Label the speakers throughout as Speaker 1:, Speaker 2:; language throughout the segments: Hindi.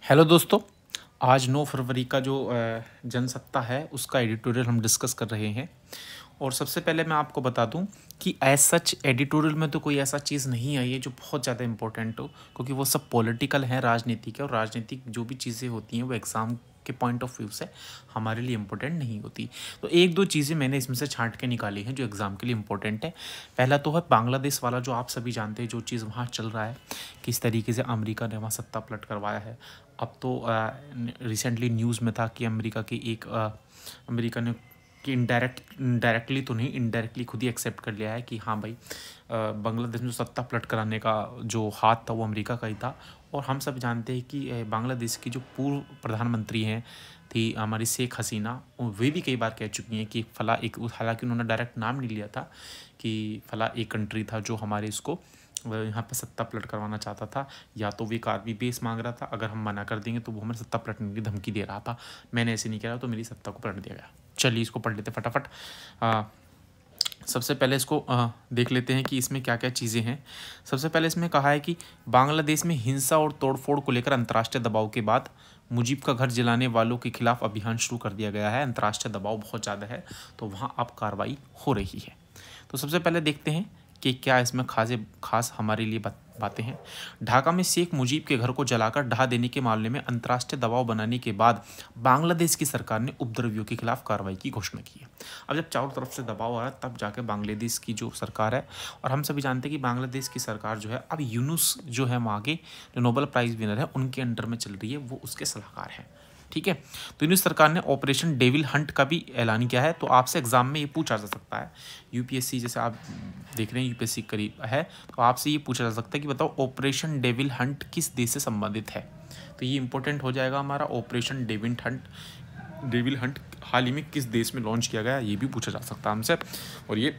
Speaker 1: हेलो दोस्तों। आज 9 फरवरी का जो जनसत्ता है उसका एडिटोरियल हम डिस्कस कर रहे हैं। और सबसे पहले मैं आपको बता दूं कि एज सच एडिटोरियल में तो कोई ऐसा चीज़ नहीं आई है जो बहुत ज़्यादा इम्पोर्टेंट हो, क्योंकि वो सब पॉलिटिकल हैं, राजनीतिक है, और राजनीतिक जो भी चीज़ें होती हैं वो एग्ज़ाम के पॉइंट ऑफ व्यू से हमारे लिए इम्पोर्टेंट नहीं होती। तो एक दो चीज़ें मैंने इसमें से छांट के निकाली हैं जो एग्ज़ाम के लिए इम्पोर्टेंट है। पहला तो है बांग्लादेश वाला, जो आप सभी जानते हैं जो चीज़ वहाँ चल रहा है, किस तरीके से अमेरिका ने वहाँ सत्ता पलट करवाया है। अब तो रिसेंटली न्यूज़ में था कि अमेरिका ने कि डायरेक्टली तो नहीं, इनडायरेक्टली खुद ही एक्सेप्ट कर लिया है कि हाँ भाई, बांग्लादेश में सत्ता पलट कराने का जो हाथ था वो अमेरिका का ही था। और हम सब जानते हैं कि बांग्लादेश की जो पूर्व प्रधानमंत्री हैं थी हमारी शेख हसीना, वे भी कई बार कह चुकी हैं कि फला एक, हालांकि उन्होंने डायरेक्ट नाम नहीं लिया था कि फला एक कंट्री था जो हमारे इसको यहाँ पर सत्ता पलट करवाना चाहता था, या तो वो एक आर्मी बेस मांग रहा था, अगर हम मना कर देंगे तो वो हमें सत्ता पलटने की धमकी दे रहा था। मैंने ऐसे नहीं कहा तो मेरी सत्ता को पलट दिया गया। चलिए इसको पढ़ लेते फटाफट। सबसे पहले इसको देख लेते हैं कि इसमें क्या क्या चीज़ें हैं। सबसे पहले इसमें कहा है कि बांग्लादेश में हिंसा और तोड़फोड़ को लेकर अंतर्राष्ट्रीय दबाव के बाद मुजीब का घर जलाने वालों के खिलाफ अभियान शुरू कर दिया गया है। अंतर्राष्ट्रीय दबाव बहुत ज़्यादा है तो वहाँ अब कार्रवाई हो रही है। तो सबसे पहले देखते हैं कि क्या इसमें खास हमारे लिए बातें हैं। ढाका में शेख मुजीब के घर को जलाकर ढहा देने के मामले में अंतर्राष्ट्रीय दबाव बनाने के बाद बांग्लादेश की सरकार ने उपद्रवियों के खिलाफ कार्रवाई की घोषणा की है। अब जब चारों तरफ से दबाव आ रहा है तब जाके बांग्लादेश की जो सरकार है, और हम सभी जानते हैं कि बांग्लादेश की सरकार जो है अब यूनुस जो है वहाँ के जो नोबेल प्राइज़ विनर है उनके अंडर में चल रही है, वो उसके सलाहकार हैं। ठीक है, तो यूनिस सरकार ने ऑपरेशन डेविल हंट का भी ऐलान किया है। तो आपसे एग्जाम में ये पूछा जा सकता है, यूपीएससी जैसे आप देख रहे हैं यूपीएससी करीब है, तो आपसे ये पूछा जा सकता है कि बताओ ऑपरेशन डेविल हंट किस देश से संबंधित है। तो ये इंपॉर्टेंट हो जाएगा हमारा, ऑपरेशन डेविल हंट हाल ही में किस देश में लॉन्च किया गया, ये भी पूछा जा सकता है हमसे, और ये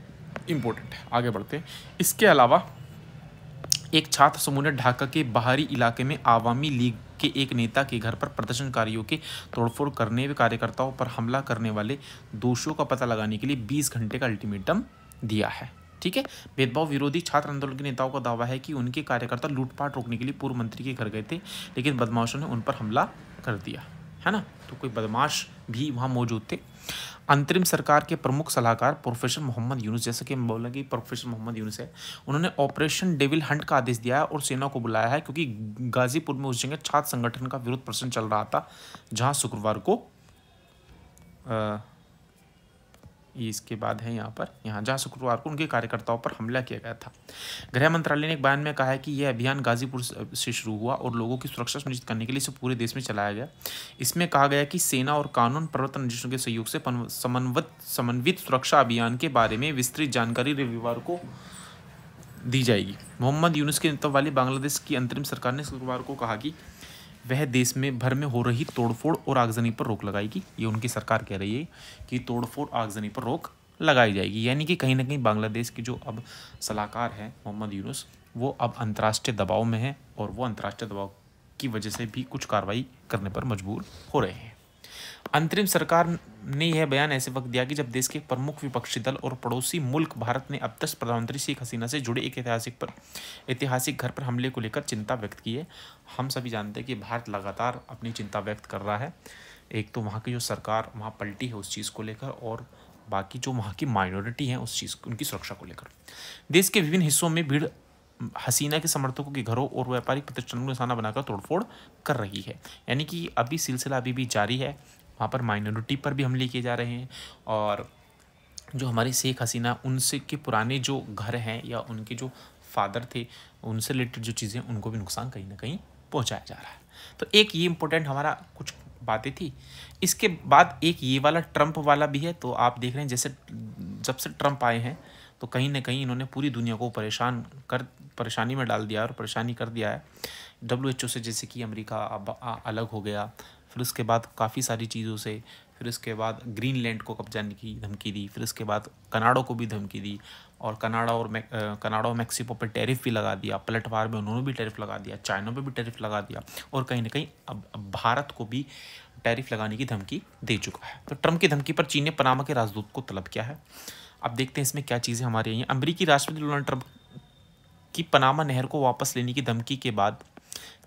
Speaker 1: इंपॉर्टेंट है। आगे बढ़ते हैं। इसके अलावा एक छात्र समूह ने ढाका के बाहरी इलाके में आवामी लीग के एक नेता के घर पर प्रदर्शनकारियों के तोड़फोड़ करने व कार्यकर्ताओं पर हमला करने वाले दोषियों का पता लगाने के लिए 20 घंटे का अल्टीमेटम दिया है। ठीक है, भेदभाव विरोधी छात्र आंदोलन के नेताओं का दावा है कि उनके कार्यकर्ता लूटपाट रोकने के लिए पूर्व मंत्री के घर गए थे, लेकिन बदमाशों ने उन पर हमला कर दिया है ना। तो कोई बदमाश भी वहाँ मौजूद थे। अंतरिम सरकार के प्रमुख सलाहकार प्रोफेसर मोहम्मद यूनुस, जैसे कि हम बोला कि प्रोफेसर मोहम्मद यूनुस है, उन्होंने ऑपरेशन डेविल हंट का आदेश दिया है और सेना को बुलाया है, क्योंकि गाजीपुर में उस जगह छात्र संगठन का विरोध प्रदर्शन चल रहा था, जहां शुक्रवार को इसके बाद है जहां शुक्रवार को उनके कार्यकर्ताओं पर हमला किया गया था। गृह मंत्रालय ने एक बयान में कहा है कि यह अभियान गाजीपुर से शुरू हुआ और लोगों की सुरक्षा सुनिश्चित करने के लिए इसे पूरे देश में चलाया गया। इसमें कहा गया कि सेना और कानून प्रवर्तन एजेंसियों के सहयोग से समन्वित सुरक्षा अभियान के बारे में विस्तृत जानकारी रविवार को दी जाएगी। मोहम्मद यूनुस के नेतृत्व वाली बांग्लादेश की अंतरिम सरकार ने शुक्रवार को कहा कि वह देश में भर में हो रही तोड़फोड़ और आगजनी पर रोक लगाएगी। ये उनकी सरकार कह रही है कि तोड़फोड़ आगजनी पर रोक लगाई जाएगी, यानी कि कहीं ना कहीं बांग्लादेश की जो अब सलाहकार हैं मोहम्मद यूनुस, वो अब अंतर्राष्ट्रीय दबाव में है और वो अंतर्राष्ट्रीय दबाव की वजह से भी कुछ कार्रवाई करने पर मजबूर हो रहे हैं। अंतरिम सरकार ने यह बयान ऐसे वक्त दिया कि जब देश के प्रमुख विपक्षी दल और पड़ोसी मुल्क भारत ने अब तक प्रधानमंत्री शेख हसीना से जुड़े एक ऐतिहासिक घर पर हमले को लेकर चिंता व्यक्त की है। हम सभी जानते हैं कि भारत लगातार अपनी चिंता व्यक्त कर रहा है। एक तो वहाँ की जो सरकार वहाँ पलटी है उस चीज़ को लेकर, और बाकी जो वहाँ की माइनॉरिटी है उस चीज़ उनकी सुरक्षा को लेकर। देश के विभिन्न हिस्सों में भीड़ हसीना के समर्थकों के घरों और व्यापारिक प्रतिष्ठानों को निशाना बनाकर तोड़फोड़ कर रही है, यानी कि अभी सिलसिला अभी भी जारी है। वहाँ पर माइनॉरिटी पर भी हमले किए जा रहे हैं, और जो हमारे शेख हसीना उनसे के पुराने जो घर हैं या उनके जो फादर थे उनसे रिलेटेड जो चीज़ें उनको भी नुकसान कहीं ना कहीं पहुँचाया जा रहा है। तो एक ये इम्पोर्टेंट हमारा कुछ बातें थी। इसके बाद एक ये वाला ट्रंप वाला भी है। तो आप देख रहे हैं जैसे जब से ट्रंप आए हैं तो कहीं ना कहीं इन्होंने पूरी दुनिया को परेशानी में डाल दिया और परेशानी कर दिया है। WHO से जैसे कि अमेरिका अलग हो गया, फिर उसके बाद काफ़ी सारी चीज़ों से, फिर उसके बाद ग्रीनलैंड को कब्जाने की धमकी दी, फिर उसके बाद कनाडा को भी धमकी दी, और कनाडा और मैक्सिको पर टैरिफ भी लगा दिया। पलटवार में उन्होंने भी टैरिफ लगा दिया, चाइना पे भी टैरिफ लगा दिया, और कहीं ना कहीं अब भारत को भी टैरिफ लगाने की धमकी दे चुका है। तो ट्रंप की धमकी पर चीन ने पनामा के राजदूत को तलब किया है। अब देखते हैं इसमें क्या चीज़ें हमारे यहाँ। अमेरिकी राष्ट्रपति डोनाल्ड ट्रंप की पनामा नहर को वापस लेने की धमकी के बाद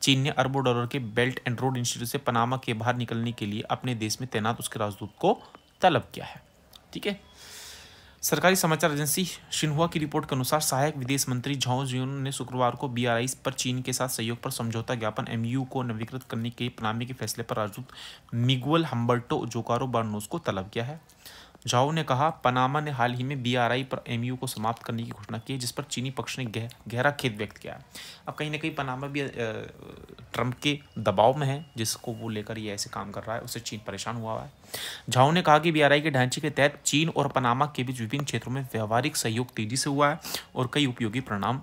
Speaker 1: चीन ने अरबों डॉलर के बेल्ट एंड रोड इंस्टीट्यूट से पनामा के बाहर निकलने के लिए अपने देश में तैनात उसके राजदूत को तलब किया है। ठीक है। सरकारी समाचार एजेंसी शिन्हुआ की रिपोर्ट के अनुसार सहायक विदेश मंत्री झाओ जियान ने शुक्रवार को BRI पर चीन के साथ सहयोग पर समझौता ज्ञापन MOU को नवीकृत करने के पनामे के फैसले पर राजदूत मिगुएल हम्बर्टो जोकारो बार्नोस को तलब किया है। झाओ ने कहा, पनामा ने हाल ही में BRI पर MOU को समाप्त करने की घोषणा की है, जिस पर चीनी पक्ष ने गहरा खेद व्यक्त किया है। अब कहीं ना कहीं पनामा भी ट्रंप के दबाव में है, जिसको वो लेकर ये ऐसे काम कर रहा है, उससे चीन परेशान हुआ है। झाओ ने कहा कि BRI के ढांचे के तहत चीन और पनामा के बीच विभिन्न क्षेत्रों में व्यावहारिक सहयोग तेजी से हुआ है और कई उपयोगी परिणाम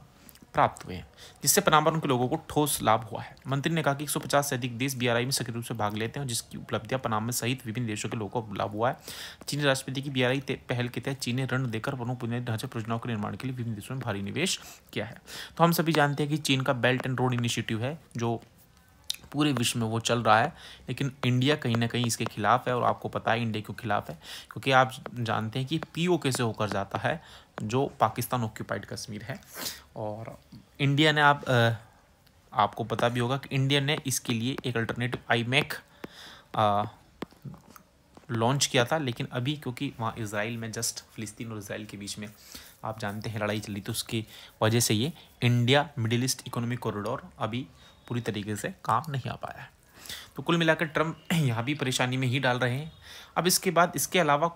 Speaker 1: प्राप्त हुए हैं, जिससे पनामा के लोगों को ठोस लाभ हुआ है। मंत्री ने कहा कि 150 से अधिक देश BRI में सक्रिय रूप से भाग लेते हैं, जिसकी उपलब्धियां पनामा सहित विभिन्न देशों के लोगों को लाभ हुआ है। चीनी राष्ट्रपति की BRI पहल के तहत चीन ने ऋण देकर प्रमुख बुनियादी ढांचा परियोजनाओं के निर्माण के लिए विभिन्न देशों में भारी निवेश किया है। तो हम सभी जानते हैं कि चीन का बेल्ट एंड रोड इनिशिएटिव है, जो पूरे विश्व में वो चल रहा है, लेकिन इंडिया कहीं ना कहीं इसके खिलाफ है। और आपको पता है इंडिया क्यों खिलाफ है, क्योंकि आप जानते हैं कि POK से होकर जाता है, जो पाकिस्तान ऑक्यूपाइड कश्मीर है। और इंडिया ने आपको पता भी होगा कि इंडिया ने इसके लिए एक अल्टरनेटिव IMEC लॉन्च किया था, लेकिन अभी क्योंकि वहाँ इजराइल में जस्ट फिलिस्तीन और इजराइल के बीच में आप जानते हैं लड़ाई चली, तो उसकी वजह से ये India middle east economic corridor अभी पूरी तरीके से काम नहीं आ पाया है। तो कुल मिलाकर ट्रम्प यहाँ भी परेशानी में ही डाल रहे हैं। अब इसके बाद इसके अलावा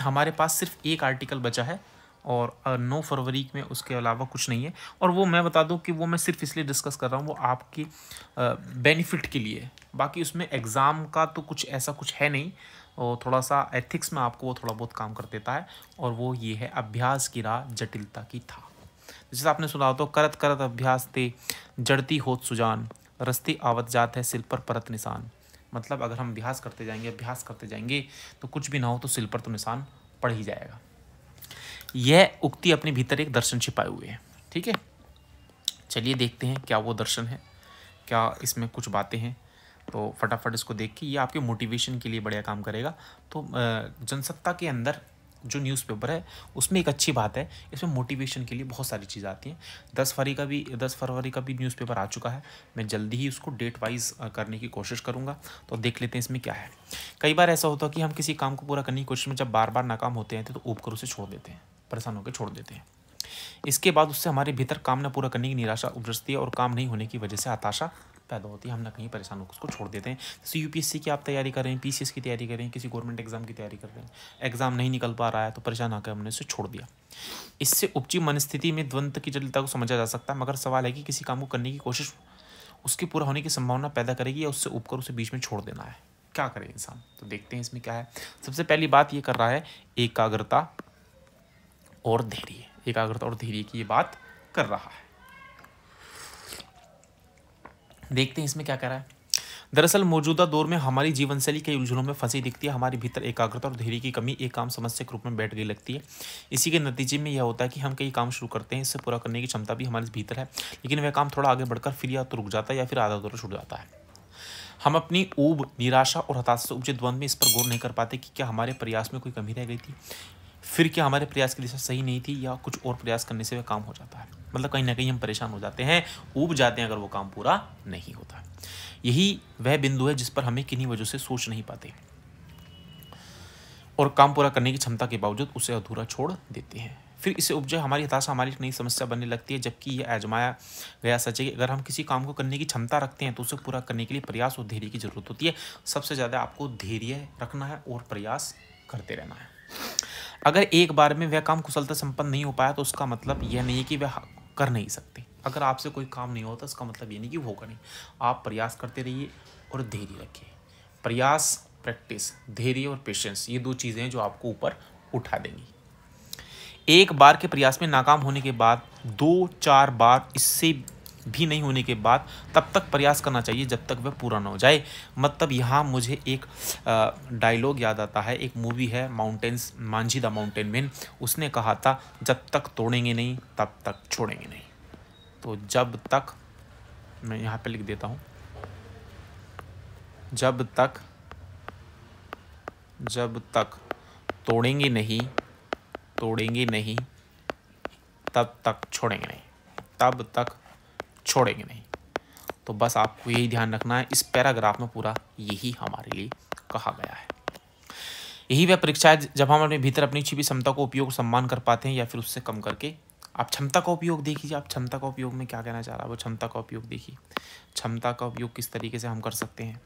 Speaker 1: हमारे पास सिर्फ एक आर्टिकल बचा है और 9 फरवरी में उसके अलावा कुछ नहीं है। और वो मैं बता दूं कि वो मैं सिर्फ इसलिए डिस्कस कर रहा हूँ, वो आपकी बेनिफिट के लिए। बाकी उसमें एग्ज़ाम का तो कुछ ऐसा कुछ है नहीं, और थोड़ा सा एथिक्स में आपको वो थोड़ा बहुत काम कर देता है, और वो ये है, अभ्यास की राह जटिलता की था। जैसे आपने सुना हो तो करत करत अभ्यास ते जड़ती होत सुजान, रस्ती आवत जात है सिल पर परत निशान। मतलब अगर हम अभ्यास करते जाएंगे तो कुछ भी ना हो तो सिल पर तो निशान पड़ ही जाएगा। यह उक्ति अपने भीतर एक दर्शन छिपाए हुए है। ठीक है, चलिए देखते हैं क्या वो दर्शन है, क्या इसमें कुछ बातें हैं। तो फटाफट इसको देख के, ये आपके मोटिवेशन के लिए बढ़िया काम करेगा। तो जनसत्ता के अंदर जो न्यूज़पेपर है उसमें एक अच्छी बात है, इसमें मोटिवेशन के लिए बहुत सारी चीज़ें आती हैं। 10 फरवरी का भी न्यूज़पेपर आ चुका है, मैं जल्दी ही उसको डेट वाइज करने की कोशिश करूँगा। तो देख लेते हैं इसमें क्या है। कई बार ऐसा होता है कि हम किसी काम को पूरा करने की कोशिश में जब बार बार नाकाम होते हैं तो ऊब कर उसे छोड़ देते हैं, परेशान होकर छोड़ देते हैं। इसके बाद उससे हमारे भीतर काम न पूरा करने की निराशा उपजती है और काम नहीं होने की वजह से हताशा पैदा होती है, हम ना कहीं परेशान होकर उसको छोड़ देते हैं। जैसे UPSC की आप तैयारी कर रहे हैं, PCS की तैयारी कर रहे हैं, किसी गवर्नमेंट एग्जाम की तैयारी कर रहे हैं, एग्जाम नहीं निकल पा रहा है तो परेशान होकर हमने इसे छोड़ दिया। इससे उपजी मनस्थिति में द्वंद्व की जटिलता को समझा जा सकता है, मगर सवाल है कि किसी काम को करने की कोशिश उसके पूरा होने की संभावना पैदा करेगी या उससे उपकर उसे बीच में छोड़ देना है, क्या करे इंसान। तो देखते हैं इसमें क्या है। सबसे पहली बात ये कर रहा है एकाग्रता और धैर्य, एकाग्रता और धैर्य की ये बात कर रहा है। देखते हैं इसमें क्या कह रहा है। दरअसल मौजूदा दौर में हमारी जीवन शैली कई उलझनों में फंसी दिखती है। हमारे भीतर एकाग्रता और धैर्य की कमी एक काम समस्या के रूप में बैठ गई लगती है। इसी के नतीजे में यह होता है कि हम कई काम शुरू करते हैं, इससे पूरा करने की क्षमता भी हमारे भीतर है, लेकिन वह काम थोड़ा आगे बढ़कर फिर या तो रुक जाता है या फिर आधा अधूरा छूट जाता है। हम अपनी ऊब, निराशा और हताशा से उपजे द्वंद्व में इस पर गौर नहीं कर पाते कि क्या हमारे प्रयास में कोई कमी रह गई थी, फिर क्या हमारे प्रयास की दिशा सही नहीं थी, या कुछ और प्रयास करने से वह काम हो जाता है। मतलब कहीं ना कहीं हम परेशान हो जाते हैं, ऊब जाते हैं अगर वो काम पूरा नहीं होता। यही वह बिंदु है जिस पर हमें किन्हीं वजह से सोच नहीं पाते और काम पूरा करने की क्षमता के बावजूद उसे अधूरा छोड़ देते हैं। फिर इसे उपजे हमारी हताशा हमारी एक नई समस्या बनने लगती है, जबकि यह आजमाया गया सच है कि अगर हम किसी काम को करने की क्षमता रखते हैं तो उसे पूरा करने के लिए प्रयास और धैर्य की जरूरत होती है। सबसे ज़्यादा आपको धैर्य रखना है और प्रयास करते रहना है। अगर एक बार में वह काम कुशलता संपन्न नहीं हो पाया तो उसका मतलब यह नहीं है कि वह कर नहीं सकते। अगर आपसे कोई काम नहीं होता इसका मतलब ये नहीं कि वो होगा नहीं। आप प्रयास करते रहिए और धैर्य रखिए। प्रयास, प्रैक्टिस, धैर्य और पेशेंस, ये 2 चीज़ें हैं जो आपको ऊपर उठा देंगी। एक बार के प्रयास में नाकाम होने के बाद 2-4 बार, इससे भी नहीं होने के बाद तब तक प्रयास करना चाहिए जब तक वह पूरा ना हो जाए। मतलब यहाँ मुझे एक डायलॉग याद आता है, एक मूवी है mountains, Manjhi the mountain man, उसने कहा था जब तक तोड़ेंगे नहीं तब तक छोड़ेंगे नहीं। तो जब तक, मैं यहाँ पे लिख देता हूँ, जब तक तोड़ेंगे नहीं तब तक छोड़ेंगे नहीं, तो बस आपको यही ध्यान रखना है, इस पैराग्राफ में पूरा यही हमारे लिए कहा गया है। यही वह परीक्षा है जब हम अपने भीतर अपनी छिपी क्षमता को उपयोग सम्मान कर पाते हैं या फिर उससे कम करके। आप क्षमता का उपयोग देखिए, आप क्षमता का उपयोग में क्या कहना चाह रहा है वो क्षमता का उपयोग देखिए, क्षमता का उपयोग किस तरीके से हम कर सकते हैं।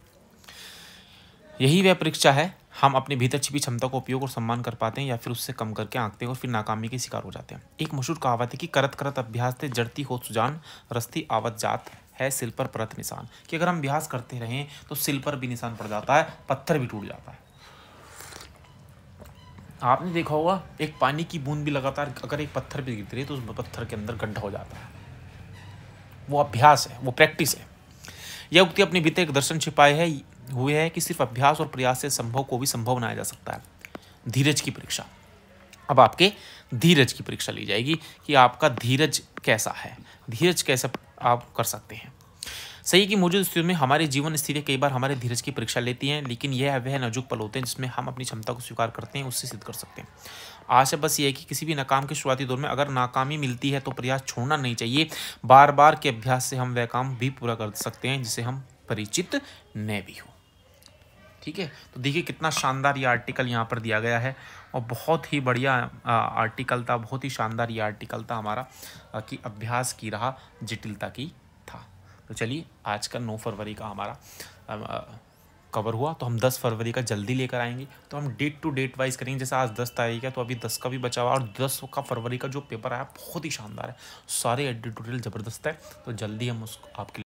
Speaker 1: यही वह परीक्षा है हम अपने भीतर छिपी क्षमता को उपयोग और सम्मान कर पाते हैं या फिर उससे कम करके आंकते हैं और फिर नाकामी के शिकार हो जाते हैं। एक मशहूर कहावत है कि करत करत अभ्यास से जड़ती हो सुजान, रस्ती आवत जात है सिल पर परत निशान, कि अगर हम अभ्यास करते रहें तो सिल पर भी निशान पड़ जाता है, पत्थर भी टूट जाता है। आपने देखा होगा एक पानी की बूंद भी लगातार अगर एक पत्थर पे गिरती रही तो उस पत्थर के अंदर गड्ढा हो जाता है। वो अभ्यास है, वो प्रैक्टिस है। यह उक्ति अपने भीतर एक दर्शन छिपाए है हुए है कि सिर्फ अभ्यास और प्रयास से संभव को भी संभव बनाया जा सकता है। धीरज की परीक्षा, अब आपके धीरज की परीक्षा ली जाएगी कि आपका धीरज कैसा है, धीरज कैसे आप कर सकते हैं। सही की मौजूद स्थिति में हमारे जीवन स्थितियाँ कई बार हमारे धीरज की परीक्षा लेती हैं, लेकिन यह वह नाजुक पल होते हैं जिसमें हम अपनी क्षमता को स्वीकार करते हैं, उससे सिद्ध कर सकते हैं। आशा बस ये है कि किसी भी नाकाम के शुरुआती दौर में अगर नाकामी मिलती है तो प्रयास छोड़ना नहीं चाहिए। बार बार के अभ्यास से हम वह काम भी पूरा कर सकते हैं जिसे हम परिचित न भी हो। ठीक है, तो देखिए कितना शानदार ये आर्टिकल यहाँ पर दिया गया है और बहुत ही बढ़िया आर्टिकल था, बहुत ही शानदार ये आर्टिकल था हमारा कि अभ्यास की राह जटिलता की था। तो चलिए आज का 9 फरवरी का हमारा कवर हुआ, तो हम 10 फरवरी का जल्दी लेकर आएंगे। तो हम डेट टू डेट वाइज करेंगे, जैसे आज 10 तारीख है तो अभी 10 का भी बचा हुआ और 10 का फरवरी का जो पेपर आया बहुत ही शानदार है, सारे एडिटोरियल ज़बरदस्त है। तो जल्दी हम उसको आपके